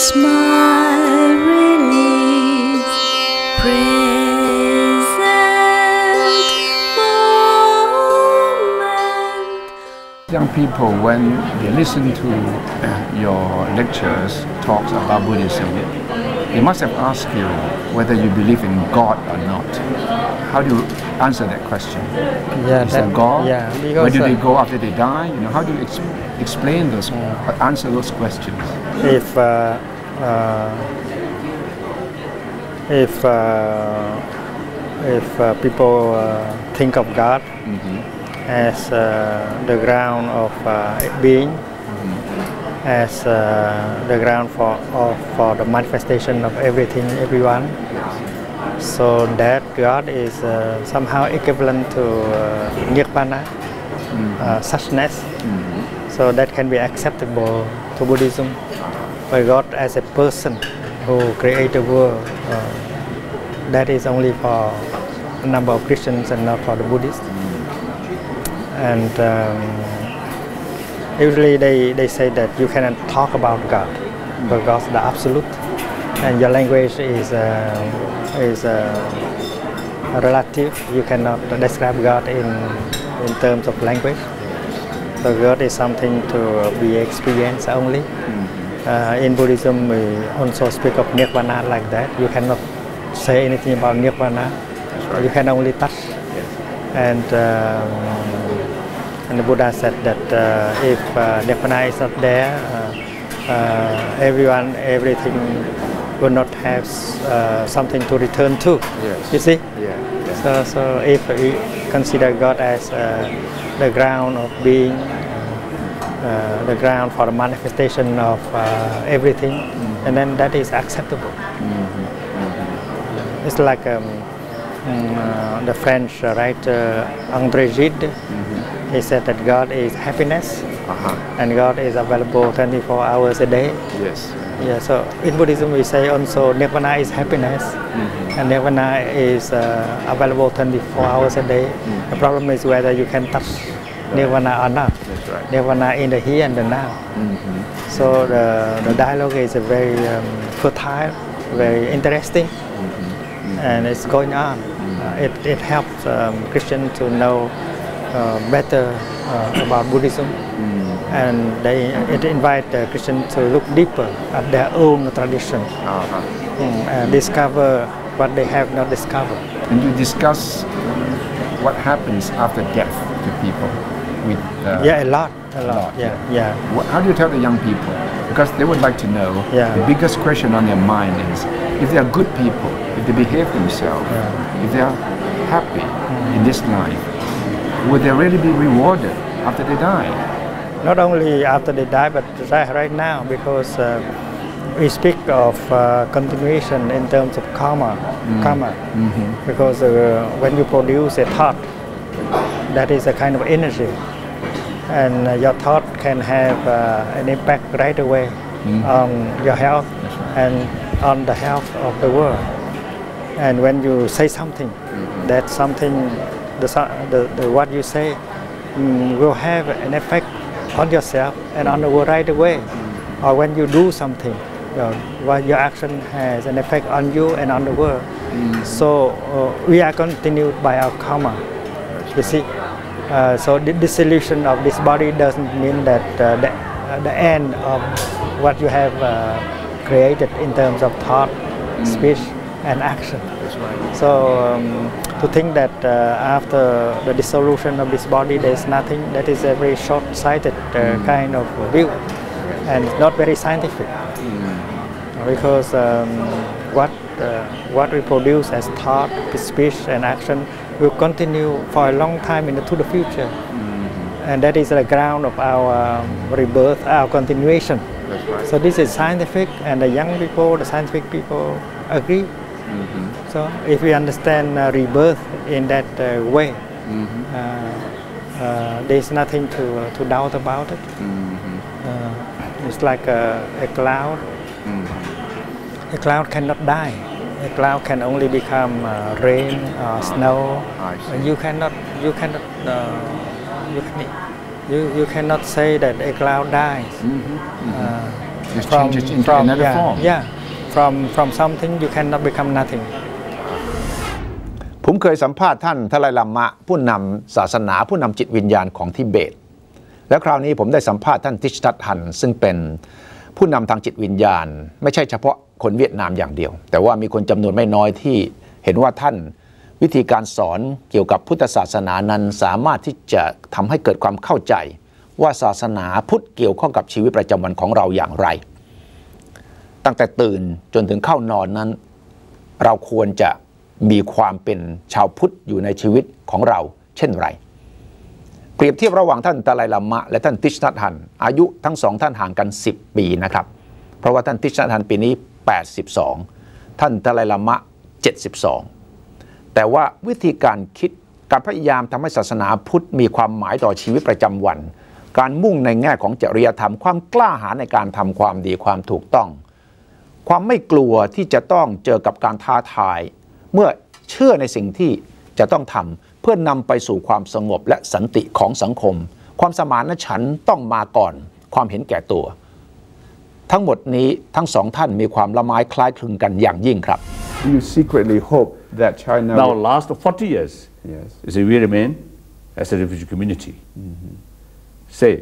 smile release present moment. Young people, when they listen to your lectures, talks about Buddhism, they must have asked you whether you believe in God or not. How do you answer that question? Yeah, Is there God? Yeah, because where do they go after they die? You know, how do you explain those, answer those questions? If people think of God as the ground of being, as the ground for the manifestation of everything, everyone. So that God is somehow equivalent to nirvana, suchness. So that can be acceptable to Buddhism. But God as a person who created the world, that is only for a number of Christians and not for the Buddhists. And usually they say that you cannot talk about God because the absolute, and your language is relative. You cannot describe God in terms of language. So God is something to be experienced only. In Buddhism, we also speak of nirvana like that. You cannot say anything about nirvana. You can only touch. And the Buddha said that if nirvana is not there, everything will not have something to return to. Yes. You see? Yeah. So if we consider God as the ground of being, the ground for the manifestation of everything, and then that is acceptable. It's like the French writer André Gide. He said that God is happiness, and God is available 24 hours a day. Yes. Yeah, so in Buddhism we say also nirvana is happiness, and nirvana is available 24 hours a day. The problem is whether you can touch nirvana or not. That's right. Nirvana in the here and the now. So the dialogue is very fertile, very interesting, and it's going on. It helps Christians to know better about Buddhism, and it invites Christians to look deeper at their own tradition, and discover what they have not discovered. And you discuss what happens after death to people. With, a lot. Yeah. How do you tell the young people? Because they would like to know. The biggest question on their mind is, if they are good people, if they behave themselves, if they are happy in this life, would they really be rewarded after they die? Not only after they die, but right now, because we speak of continuation in terms of karma. Because when you produce a thought, that is a kind of energy, and your thought can have an impact right away on your health and on the health of the world. And when you say something, that something, what you say will have an effect on yourself and on the world right away. Or when you do something, your action has an effect on you and on the world. So we are continued by our karma. You see, so the dissolution of this body doesn't mean that the end of what you have created in terms of thought, speech, and action. That's right. So to think that after the dissolution of this body there is nothing, that is a very short-sighted kind of view, and not very scientific. Because what we produce as thought, speech, and action will continue for a long time into the future, and that is the ground of our rebirth, our continuation. That's right. So this is scientific, and the young people, the scientific people agree. So if we understand rebirth in that way, there is nothing to doubt about it. It's like a cloud. A cloud cannot die. A cloud can only become rain or snow. You cannot say that a cloud dies. It changes into another form. Yeah, from something you cannot become nothing. ผมเคยสัมภาษณ์ท่านทไลลัมมะผู้นำศาสนาผู้นำจิตวิญญาณของทิเบตแล้วคราวนี้ผมได้สัมภาษณ์ท่านทิชทัตฮันซึ่งเป็นผู้นำทางจิตวิญญาณไม่ใช่เฉพาะคนเวียดนามอย่างเดียวแต่ว่ามีคนจำนวนไม่น้อยที่เห็นว่าท่านวิธีการสอนเกี่ยวกับพุทธศาสนานั้นสามารถที่จะทำให้เกิดความเข้าใจว่าศาสนาพุทธเกี่ยวข้องกับชีวิตประจำวันของเราอย่างไรตั้งแต่ตื่นจนถึงเข้านอนนั้นเราควรจะมีความเป็นชาวพุทธอยู่ในชีวิตของเราเช่นไรเปรียบเทียบระหว่างท่านตะไลลัมมะและท่านทิชทัตฮันอายุทั้งสองท่านห่างกัน10 ปีนะครับเพราะว่าท่านทิชทัตฮันปีนี้82ท่านตะไลลัมมะ72แต่ว่าวิธีการคิดการพยายามทำให้ศาสนาพุทธมีความหมายต่อชีวิตประจำวันการมุ่งในแง่ของจริยธรรมความกล้าหาญในการทำความดีความถูกต้องความไม่กลัวที่จะต้องเจอกับการท้าทายเมื่อเชื่อในสิ่งที่จะต้องทำเพื่อนำไปสู่ความสงบและสันติของสังคมความสมานฉันท์ต้องมาก่อนความเห็นแก่ตัวทั้งหมดนี้ทั้งสองท่านมีความละไม้คล้ายคลึงกันอย่างยิ่งครับ You secretly hope that China now last 40 years yes we remain as a refugee community say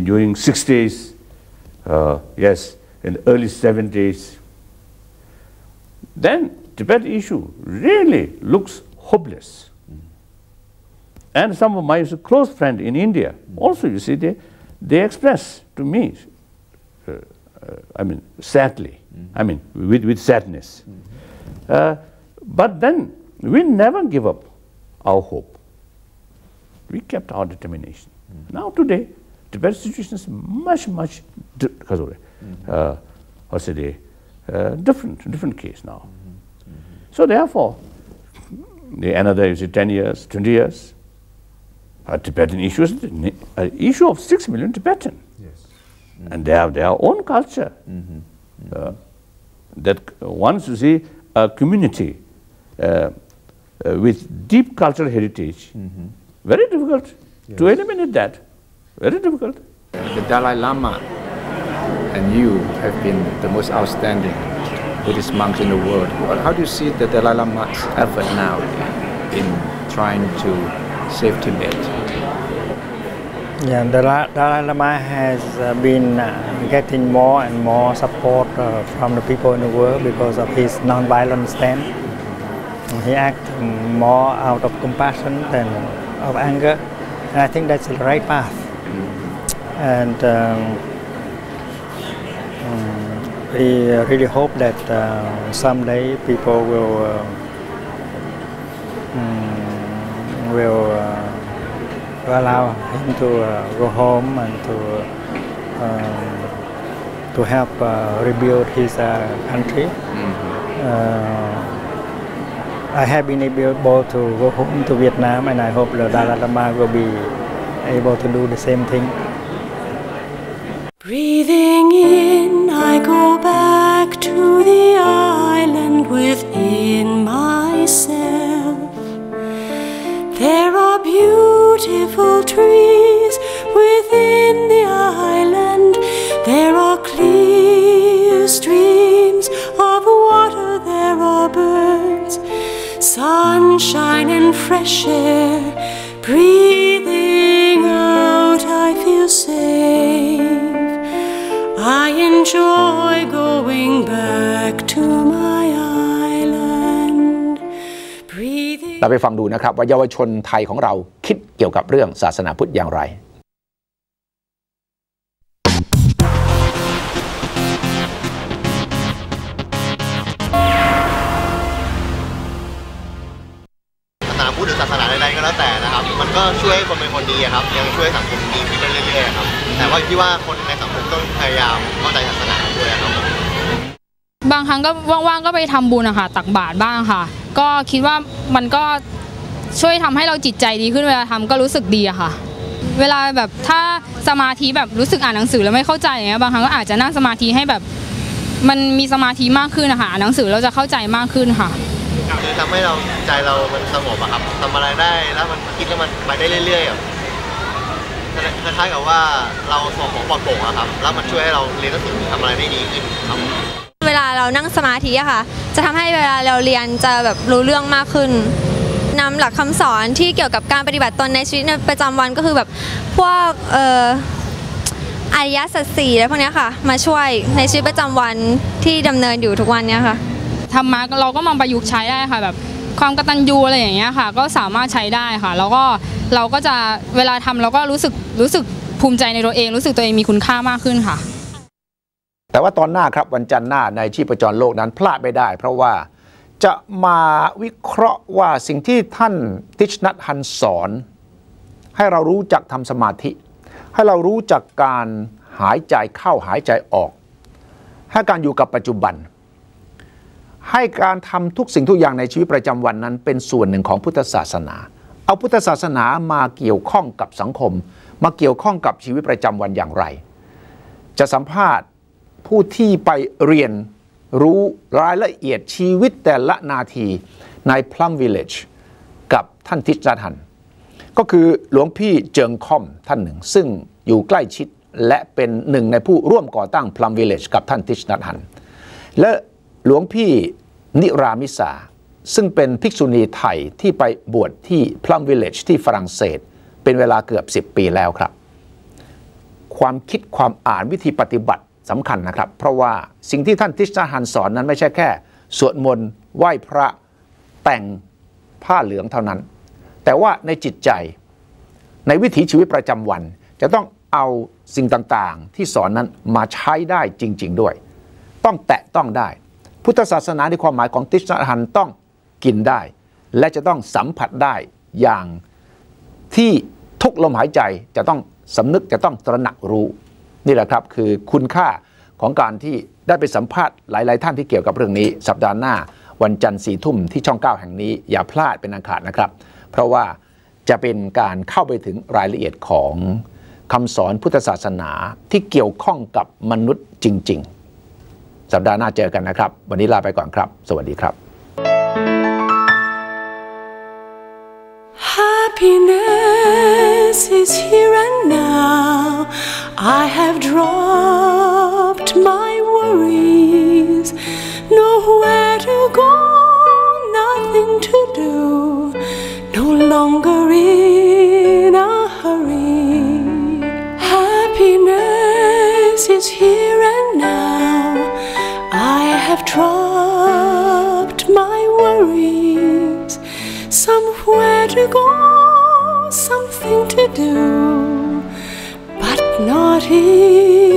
during 60s yes in the early 70s then Tibet issue really looks hopeless and some of my close friends in India also you see they express to me I mean sadly I mean with sadness but then we never give up our hope we kept our determination now today Tibet situation is much different case now so therefore another is 10 years 20 years Tibetan issue is an issue of 6 million Tibetan yes and they have their own culture that once you see a community with deep cultural heritage very difficult to eliminate that very difficult the Dalai Lama and you have been the most outstanding Buddhist monks in the world. How do you see the Dalai Lama's effort now in trying to save Tibet? Yeah, the Dalai Lama has been getting more and more support from the people in the world because of his non-violent stand. He acts more out of compassion than of anger, and I think that's the right path. And we really hope that someday people will allow him to go home and to help rebuild his country. I have been able to go home to Vietnam, and I hope the Dalai Lama will be able to do the same thing. Breathing in, I go back to the island within myself. There are beautiful trees within the island. There are clear streams of water. There are birds, sunshine and fresh air. Breathing out, I feel safe. I enjoy going back to my island. Breathing. เราไปฟังดูนะครับว่าเยาวชนไทยของเราคิดเกี่ยวกับเรื่องศาสนาพุทธอย่างไรศาสนาพุทธหรือศาสนาใดๆก็แล้วแต่นะครับมันก็ช่วยให้คนเป็นคนดีครับยังช่วยสังคมดีขึ้นเรื่อยๆครับแต่ว่าที่ว่าคนในสังคมต้องพยายามเข้าใจศาสนาด้วยครับบางครั้งก็ว่างๆก็ไปทำบุญอะค่ะตักบาตรบ้างค่ะก็คิดว่ามันก็ช่วยทำให้เราจิตใจดีขึ้นเวลาทำก็รู้สึกดีอะค่ะเวลาแบบถ้าสมาธิแบบรู้สึกอ่านหนังสือแล้วไม่เข้าใจอย่างเงี้ยบางครั้งก็อาจจะนั่งสมาธิให้แบบมันมีสมาธิมากขึ้นนะคะอ่านหนังสือเราจะเข้าใจมากขึ้นค่ะคือทำให้เราใจเรามันสงบอะครับทำอะไรได้แล้วมันคิดแล้วมันไปได้เรื่อยๆ คล้ายๆกับว่าเราสมองปลอดโปร่งอะครับแล้วมันช่วยให้เราเรียนหนังสือทำอะไรได้ดีขึ้นครับเวลาเรานั่งสมาธิอะค่ะจะทำให้เวลาเราเรียนจะแบบรู้เรื่องมากขึ้นนำหลักคำสอนที่เกี่ยวกับการปฏิบัติตนในชีวิตประจำวันก็คือแบบพวกอริยสัจสี่และพวกนี้ค่ะมาช่วยในชีวิตประจำวันที่ดำเนินอยู่ทุกวันนี้ค่ะธรรมะเราก็มาประยุกต์ใช้ได้ค่ะแบบความกตัญญูอะไรอย่างเงี้ยค่ะก็สามารถใช้ได้ค่ะแล้วก็เราก็จะเวลาทำเราก็รู้สึกภูมิใจในตัวเองรู้สึกตัวเองมีคุณค่ามากขึ้นค่ะแต่ว่าตอนหน้าครับวันจันทร์หน้าในชีพจรโลกนั้นพลาดไม่ได้เพราะว่าจะมาวิเคราะห์ว่าสิ่งที่ท่านทิชนัทฮันสอนให้เรารู้จักทำสมาธิให้เรารู้จักการหายใจเข้าหายใจออกให้การอยู่กับปัจจุบันให้การทำทุกสิ่งทุกอย่างในชีวิตประจำวันนั้นเป็นส่วนหนึ่งของพุทธศาสนาเอาพุทธศาสนามาเกี่ยวข้องกับสังคมมาเกี่ยวข้องกับชีวิตประจำวันอย่างไรจะสัมภาษณ์ผู้ที่ไปเรียนรู้รายละเอียดชีวิตแต่ละนาทีใน Plum Village กับท่านทิชนัทฮันก็คือหลวงพี่เจิงค่อมท่านหนึ่งซึ่งอยู่ใกล้ชิดและเป็นหนึ่งในผู้ร่วมก่อตั้ง Plum Village กับท่านทิชนัทฮันและหลวงพี่นิรามิสาซึ่งเป็นภิกษุณีไทยที่ไปบวชที่ Plum Village ที่ฝรั่งเศสเป็นเวลาเกือบ10 ปีแล้วครับความคิดความอ่านวิธีปฏิบัติสำคัญนะครับเพราะว่าสิ่งที่ท่านทิชนัทฮันสอนนั้นไม่ใช่แค่สวดมนต์ไหว้พระแต่งผ้าเหลืองเท่านั้นแต่ว่าในจิตใจในวิถีชีวิตประจำวันจะต้องเอาสิ่งต่างๆที่สอนนั้นมาใช้ได้จริงๆด้วยต้องแตะต้องได้พุทธศาสนาในความหมายของทิชนัทฮันต้องกินได้และจะต้องสัมผัสได้อย่างที่ทุกลมหายใจจะต้องสำนึกจะต้องตระหนักรู้นี่แหละครับคือคุณค่าของการที่ได้ไปสัมภาษณ์หลายๆท่านที่เกี่ยวกับเรื่องนี้สัปดาห์หน้าวันจันทร์4 ทุ่มที่ช่อง 9แห่งนี้อย่าพลาดเป็นอันขาดนะครับเพราะว่าจะเป็นการเข้าไปถึงรายละเอียดของคำสอนพุทธศาสนาที่เกี่ยวข้องกับมนุษย์จริงๆสัปดาห์หน้าเจอกันนะครับวันนี้ลาไปก่อนครับสวัสดีครับ Happiness is here and now. I have dropped my worries. Nowhere to go, nothing to do. No longer in a hurry. Happiness is here and now. I have dropped my worries. Somewhere to go, something to do, but not here.